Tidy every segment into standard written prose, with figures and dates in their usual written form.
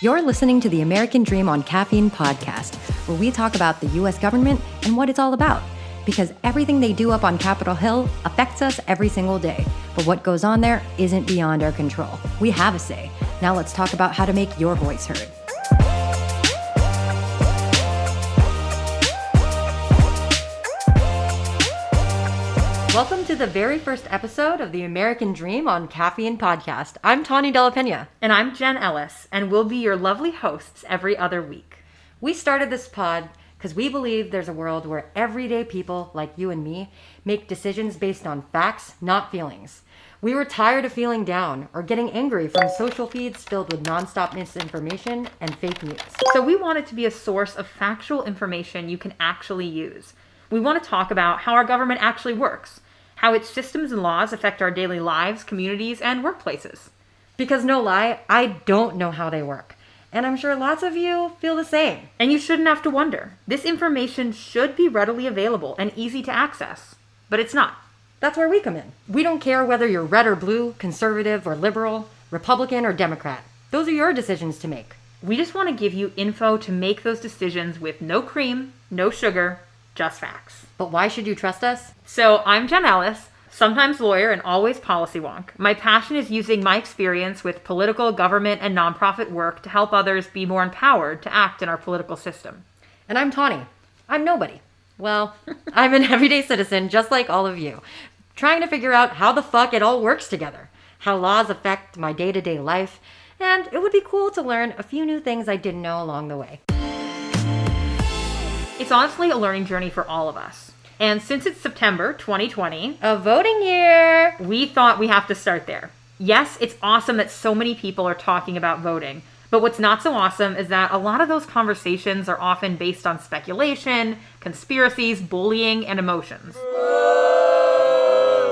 You're listening to the American Dream on Caffeine podcast, where we talk about the U.S. government and what it's all about. Because everything they do up on Capitol Hill affects us every single day. But what goes on there isn't beyond our control. We have a say. Now let's talk about how to make your voice heard. Welcome to the very first episode of the American Dream on Caffeine podcast. I'm Tawny Della Pena. And I'm Jen Ellis, and we'll be your lovely hosts every other week. We started this pod because we believe there's a world where everyday people like you and me make decisions based on facts, not feelings. We were tired of feeling down or getting angry from social feeds filled with nonstop misinformation and fake news. So we want it to be a source of factual information you can actually use. We want to talk about how our government actually works, how its systems and laws affect our daily lives, communities, and workplaces. Because no lie, I don't know how they work. And I'm sure lots of you feel the same. And you shouldn't have to wonder. This information should be readily available and easy to access. But it's not. That's where we come in. We don't care whether you're red or blue, conservative or liberal, Republican or Democrat. Those are your decisions to make. We just want to give you info to make those decisions with no cream, no sugar, just facts. But why should you trust us? So I'm Jen Ellis, sometimes lawyer and always policy wonk. My passion is using my experience with political, government, and nonprofit work to help others be more empowered to act in our political system. And I'm Tawny. I'm nobody. Well, I'm an everyday citizen just like all of you, trying to figure out how the fuck it all works together, how laws affect my day-to-day life, and it would be cool to learn a few new things I didn't know along the way. It's honestly a learning journey for all of us. And since it's September 2020, a voting year, we thought we have to start there. Yes, it's awesome that so many people are talking about voting. But what's not so awesome is that a lot of those conversations are often based on speculation, conspiracies, bullying, and emotions.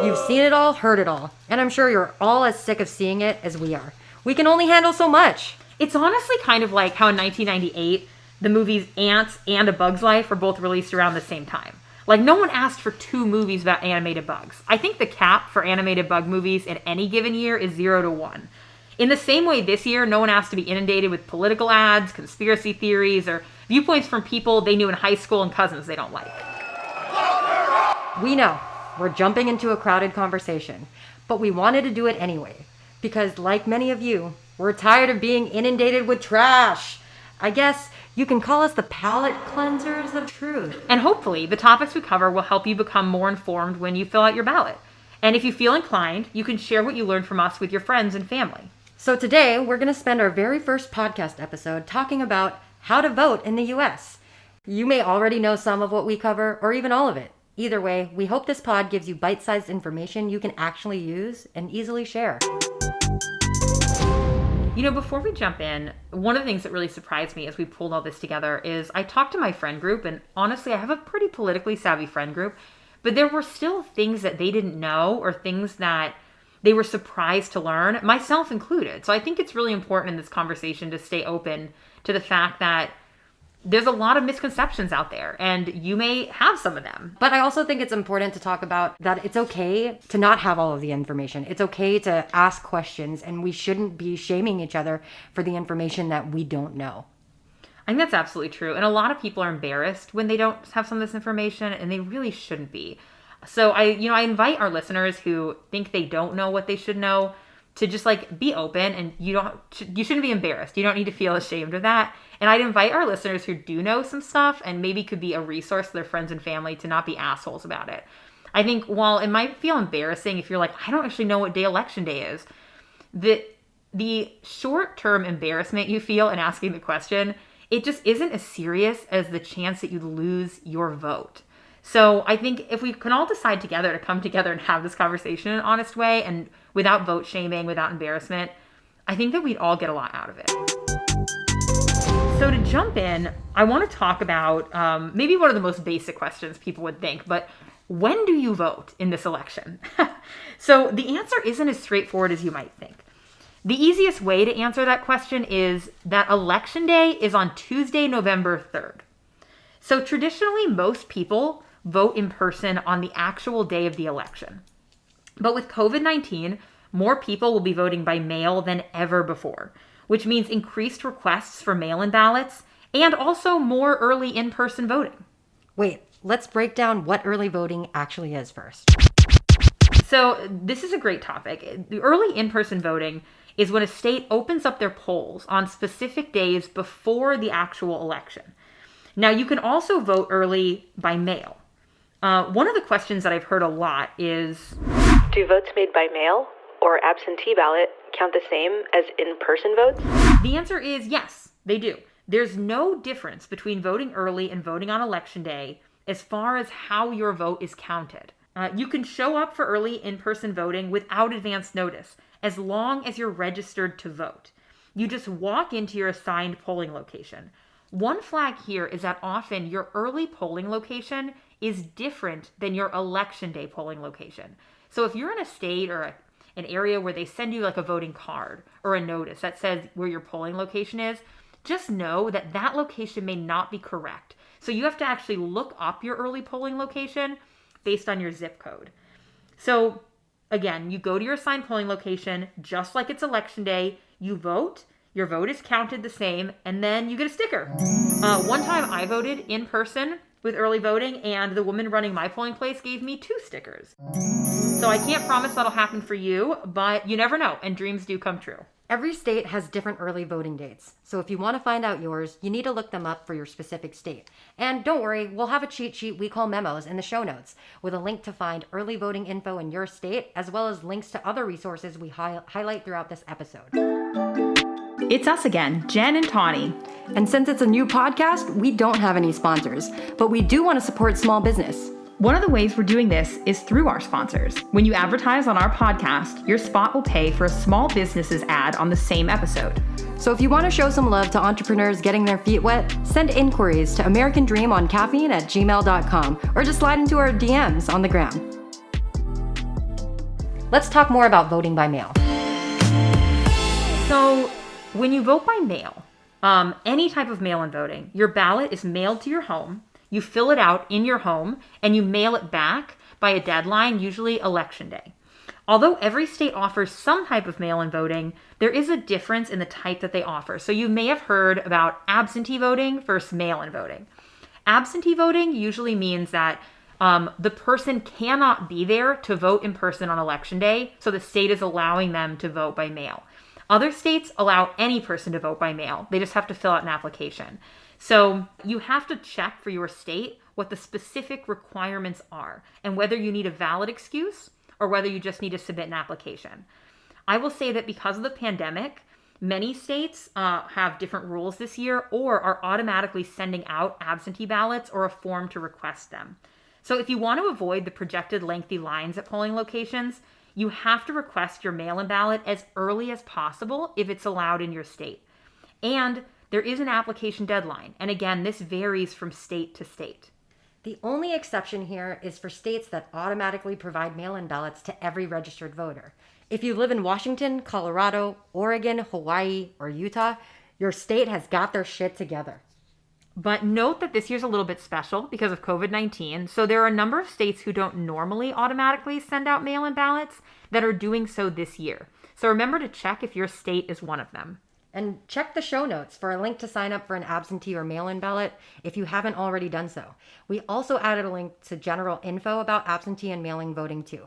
You've seen it all, heard it all. And I'm sure you're all as sick of seeing it as we are. We can only handle so much. It's honestly kind of like how in 1998, the movies Ants and A Bug's Life were both released around the same time. Like, no one asked for two movies about animated bugs. I think the cap for animated bug movies in any given year is 0 to 1. In the same way this year, no one asked to be inundated with political ads, conspiracy theories, or viewpoints from people they knew in high school and cousins they don't like. We know we're jumping into a crowded conversation, but we wanted to do it anyway. Because like many of you, we're tired of being inundated with trash. I guess you can call us the palate cleansers of truth. And hopefully, the topics we cover will help you become more informed when you fill out your ballot. And if you feel inclined, you can share what you learned from us with your friends and family. So today, we're going to spend our very first podcast episode talking about how to vote in the U.S. You may already know some of what we cover, or even all of it. Either way, we hope this pod gives you bite-sized information you can actually use and easily share. You know, before we jump in, one of the things that really surprised me as we pulled all this together is I talked to my friend group, and honestly, I have a pretty politically savvy friend group, but there were still things that they didn't know or things that they were surprised to learn, myself included. So I think it's really important in this conversation to stay open to the fact that there's a lot of misconceptions out there, and you may have some of them. But I also think it's important to talk about that it's okay to not have all of the information. It's okay to ask questions, and we shouldn't be shaming each other for the information that we don't know. I think that's absolutely true. And a lot of people are embarrassed when they don't have some of this information, and they really shouldn't be. So I invite our listeners who think they don't know what they should know to just be open, and you shouldn't be embarrassed. You don't need to feel ashamed of that. And I'd invite our listeners who do know some stuff and maybe could be a resource to their friends and family to not be assholes about it. I think while it might feel embarrassing if you're like, I don't actually know what day election day is, the short-term embarrassment you feel in asking the question, it just isn't as serious as the chance that you lose your vote. So I think if we can all decide together to come together and have this conversation in an honest way and without vote shaming, without embarrassment, I think that we'd all get a lot out of it. So to jump in, I want to talk about maybe one of the most basic questions people would think, but when do you vote in this election? So the answer isn't as straightforward as you might think. The easiest way to answer that question is that Election Day is on Tuesday, November 3rd. So traditionally, most people vote in person on the actual day of the election. But with COVID-19, more people will be voting by mail than ever before. which means increased requests for mail-in ballots and also more early in-person voting. Wait, let's break down what early voting actually is first. So this is a great topic. The early in-person voting is when a state opens up their polls on specific days before the actual election. Now, you can also vote early by mail. One of the questions that I've heard a lot is, do votes made by mail or absentee ballot count the same as in-person votes? The answer is yes, they do. There's no difference between voting early and voting on election day as far as how your vote is counted. You can show up for early in-person voting without advance notice, as long as you're registered to vote. You just walk into your assigned polling location. One flag here is that often your early polling location is different than your election day polling location. So if you're in a state or an area where they send you like a voting card or a notice that says where your polling location is, just know that that location may not be correct. So you have to actually look up your early polling location based on your zip code. So again, you go to your assigned polling location, just like it's election day, you vote, your vote is counted the same, and then you get a sticker. One time I voted in person with early voting, and the woman running my polling place gave me 2 stickers. So I can't promise that'll happen for you, but you never know, and dreams do come true. Every state has different early voting dates, so if you want to find out yours, you need to look them up for your specific state. And don't worry, we'll have a cheat sheet we call memos in the show notes with a link to find early voting info in your state, as well as links to other resources we highlight throughout this episode. It's us again, Jen and Tawny. And since it's a new podcast, we don't have any sponsors, but we do want to support small business. One of the ways we're doing this is through our sponsors. When you advertise on our podcast, your spot will pay for a small business's ad on the same episode. So if you want to show some love to entrepreneurs getting their feet wet, send inquiries to americandreamoncaffeine@gmail.com or just slide into our DMs on the gram. Let's talk more about voting by mail. So when you vote by mail, any type of mail-in voting, your ballot is mailed to your home. You fill it out in your home and you mail it back by a deadline, usually election day. Although every state offers some type of mail-in voting, there is a difference in the type that they offer. So you may have heard about absentee voting versus mail-in voting. Absentee voting usually means that the person cannot be there to vote in person on election day, so the state is allowing them to vote by mail. Other states allow any person to vote by mail. They just have to fill out an application. So you have to check for your state what the specific requirements are and whether you need a valid excuse or whether you just need to submit an application. I will say that because of the pandemic, many states have different rules this year or are automatically sending out absentee ballots or a form to request them. So if you want to avoid the projected lengthy lines at polling locations, you have to request your mail-in ballot as early as possible if it's allowed in your state. And there is an application deadline. And again, this varies from state to state. The only exception here is for states that automatically provide mail-in ballots to every registered voter. If you live in Washington, Colorado, Oregon, Hawaii, or Utah, your state has got their shit together. But note that this year's a little bit special because of COVID-19. So there are a number of states who don't normally automatically send out mail-in ballots that are doing so this year. So remember to check if your state is one of them. And check the show notes for a link to sign up for an absentee or mail-in ballot if you haven't already done so. We also added a link to general info about absentee and mail-in voting too.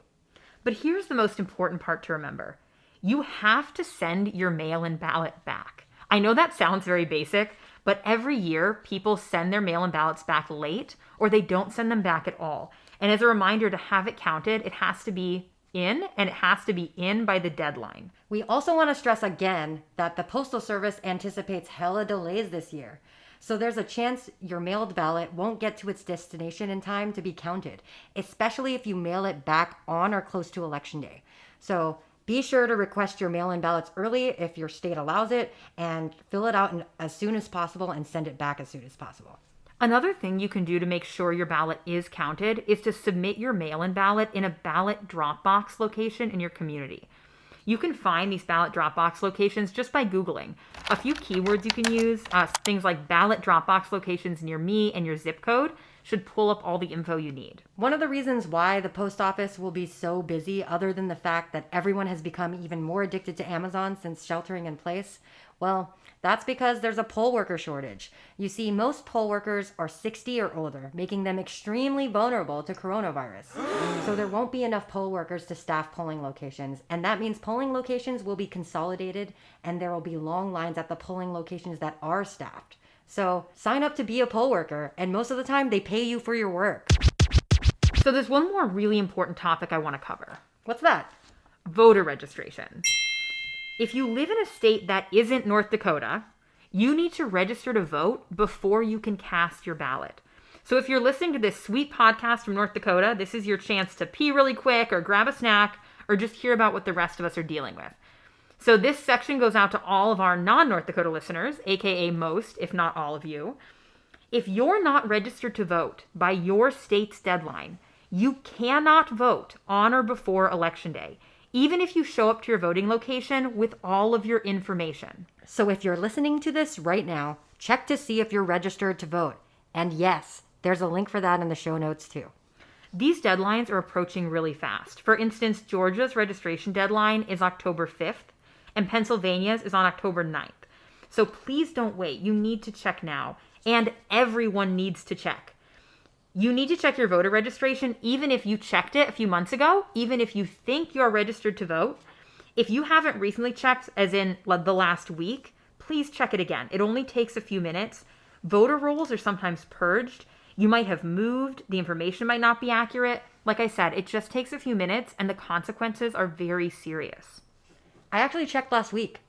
But here's the most important part to remember. You have to send your mail-in ballot back. I know that sounds very basic, but every year people send their mail-in ballots back late or they don't send them back at all. And as a reminder to have it counted, it has to be in, and it has to be in by the deadline. We also want to stress again that the Postal Service anticipates hella delays this year. So there's a chance your mailed ballot won't get to its destination in time to be counted, especially if you mail it back on or close to Election Day. So be sure to request your mail-in ballots early if your state allows it, and fill it out as soon as possible and send it back as soon as possible. Another thing you can do to make sure your ballot is counted is to submit your mail-in ballot in a ballot drop box location in your community. You can find these ballot drop box locations just by Googling. A few keywords you can use, things like ballot drop box locations near me and your zip code. should pull up all the info you need. One of the reasons why the post office will be so busy, other than the fact that everyone has become even more addicted to Amazon since sheltering in place, well, that's because there's a poll worker shortage. You see, most poll workers are 60 or older, making them extremely vulnerable to coronavirus. So there won't be enough poll workers to staff polling locations, and that means polling locations will be consolidated and there will be long lines at the polling locations that are staffed. So sign up to be a poll worker, and most of the time they pay you for your work. So there's one more really important topic I want to cover. What's that? Voter registration. If you live in a state that isn't North Dakota, you need to register to vote before you can cast your ballot. So if you're listening to this sweet podcast from North Dakota, this is your chance to pee really quick or grab a snack or just hear about what the rest of us are dealing with. So this section goes out to all of our non-North Dakota listeners, aka most, if not all of you. If you're not registered to vote by your state's deadline, you cannot vote on or before Election Day, even if you show up to your voting location with all of your information. So if you're listening to this right now, check to see if you're registered to vote. And yes, there's a link for that in the show notes too. These deadlines are approaching really fast. For instance, Georgia's registration deadline is October 5th, and Pennsylvania's is on October 9th. So please don't wait. You need to check now, and everyone needs to check. You need to check your voter registration even if you checked it a few months ago, even if you think you're registered to vote. If you haven't recently checked, as in the last week, please check it again. It only takes a few minutes. Voter rolls are sometimes purged. You might have moved. The information might not be accurate. Like I said, it just takes a few minutes and the consequences are very serious. I actually checked last week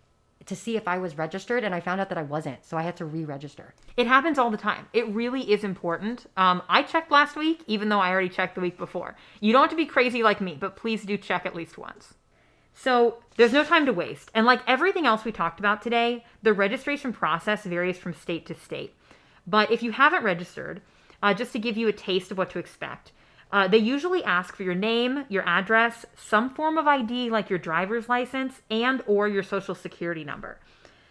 to see if I was registered, and I found out that I wasn't, so I had to re-register. It happens all the time. It really is important. I checked last week, even though I already checked the week before. You don't have to be crazy like me, but please do check at least once. So there's no time to waste. And like everything else we talked about today, the registration process varies from state to state. But if you haven't registered, just to give you a taste of what to expect, they usually ask for your name, your address, some form of ID like your driver's license, and or your social security number.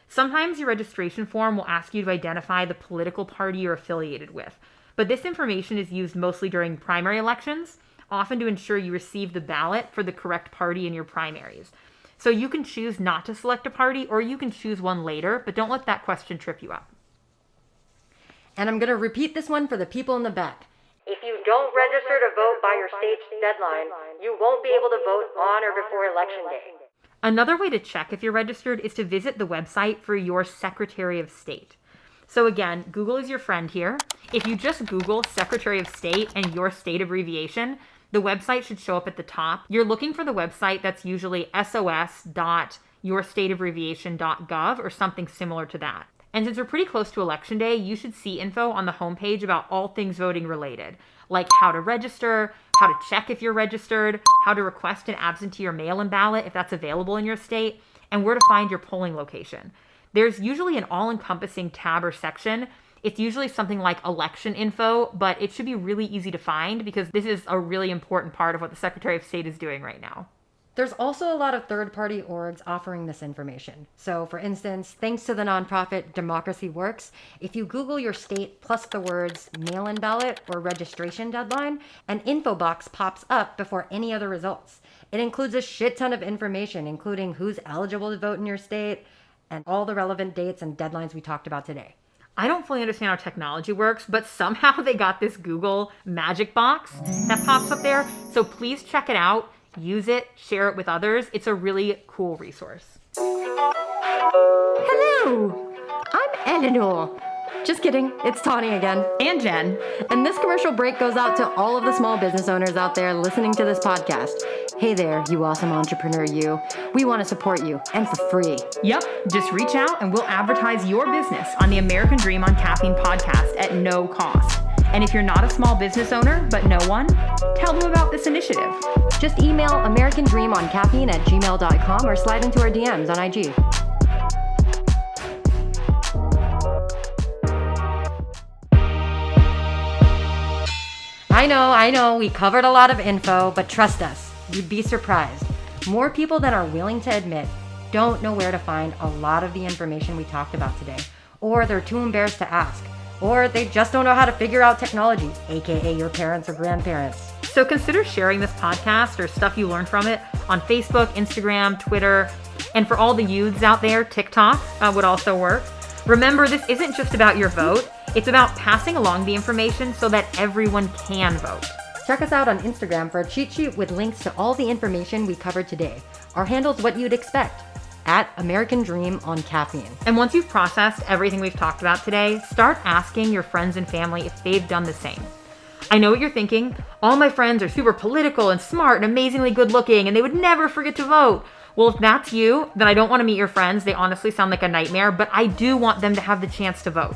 Sometimes your registration form will ask you to identify the political party you're affiliated with, but this information is used mostly during primary elections, often to ensure you receive the ballot for the correct party in your primaries. So you can choose not to select a party, or you can choose one later, but don't let that question trip you up. And I'm going to repeat this one for the people in the back. If you don't register to vote by your state's deadline, you won't be able to vote on or before Election Day. Another way to check if you're registered is to visit the website for your Secretary of State. So again, Google is your friend here. If you just Google Secretary of State and your state abbreviation, the website should show up at the top. You're looking for the website that's usually sos.yourstateabbreviation.gov or something similar to that. And since we're pretty close to Election Day, you should see info on the homepage about all things voting related, like how to register, how to check if you're registered, how to request an absentee or mail-in ballot if that's available in your state, and where to find your polling location. There's usually an all-encompassing tab or section. It's usually something like election info, but it should be really easy to find because this is a really important part of what the Secretary of State is doing right now. There's also a lot of third-party orgs offering this information. So, for instance, thanks to the nonprofit Democracy Works, if you Google your state plus the words mail-in ballot or registration deadline, an info box pops up before any other results. It includes a shit ton of information, including who's eligible to vote in your state and all the relevant dates and deadlines we talked about today. I don't fully understand how technology works, but somehow they got this Google magic box that pops up there. So please check it out. Use it, share it with others. It's a really cool resource. Hello, I'm Eleanor. Just kidding, it's Tawny again. And Jen. And this commercial break goes out to all of the small business owners out there listening to this podcast. Hey there, you awesome entrepreneur you. We want to support you, and for free. Yep, just reach out and we'll advertise your business on the American Dream on Caffeine podcast at no cost. And if you're not a small business owner, but know one, tell them about this initiative. Just email americandreamoncaffeine@gmail.com or slide into our DMs on IG. I know, we covered a lot of info, but trust us, you'd be surprised. More people than are willing to admit don't know where to find a lot of the information we talked about today, or they're too embarrassed to ask. or they just don't know how to figure out technology, aka your parents or grandparents. So consider sharing this podcast or stuff you learned from it on Facebook, Instagram, Twitter, and for all the youths out there, TikTok would also work. Remember, this isn't just about your vote. It's about passing along the information so that everyone can vote. Check us out on Instagram for a cheat sheet with links to all the information we covered today. Our handle's what you'd expect, at American Dream on Caffeine. And once you've processed everything we've talked about today, start asking your friends and family if they've done the same. I know what you're thinking. All my friends are super political and smart and amazingly good looking, and they would never forget to vote. Well, if that's you, then I don't want to meet your friends. They honestly sound like a nightmare, but I do want them to have the chance to vote.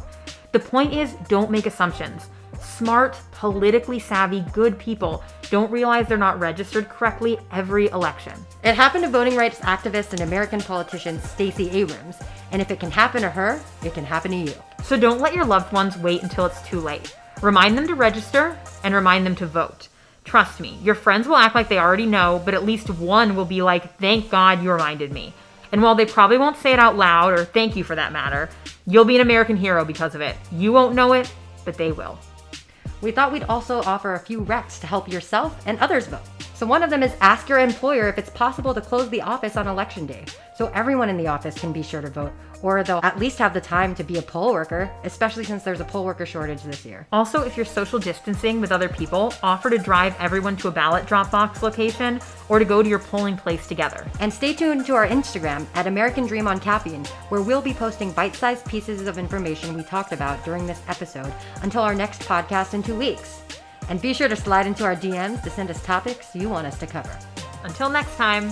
The point is, don't make assumptions. Smart, politically savvy, good people don't realize they're not registered correctly every election. It happened to voting rights activist and American politician Stacey Abrams, and if it can happen to her, it can happen to you. So don't let your loved ones wait until it's too late. Remind them to register and remind them to vote. Trust me, your friends will act like they already know, but at least one will be like, thank God you reminded me. And while they probably won't say it out loud, or thank you for that matter, you'll be an American hero because of it. You won't know it, but they will. We thought we'd also offer a few recs to help yourself and others vote. So one of them is ask your employer if it's possible to close the office on election day, so everyone in the office can be sure to vote, or they'll at least have the time to be a poll worker, especially since there's a poll worker shortage this year. Also, if you're social distancing with other people, offer to drive everyone to a ballot drop box location or to go to your polling place together. And stay tuned to our Instagram at American Dream on Caffeine, where we'll be posting bite-sized pieces of information we talked about during this episode until our next podcast in 2 weeks. And be sure to slide into our DMs to send us topics you want us to cover. Until next time.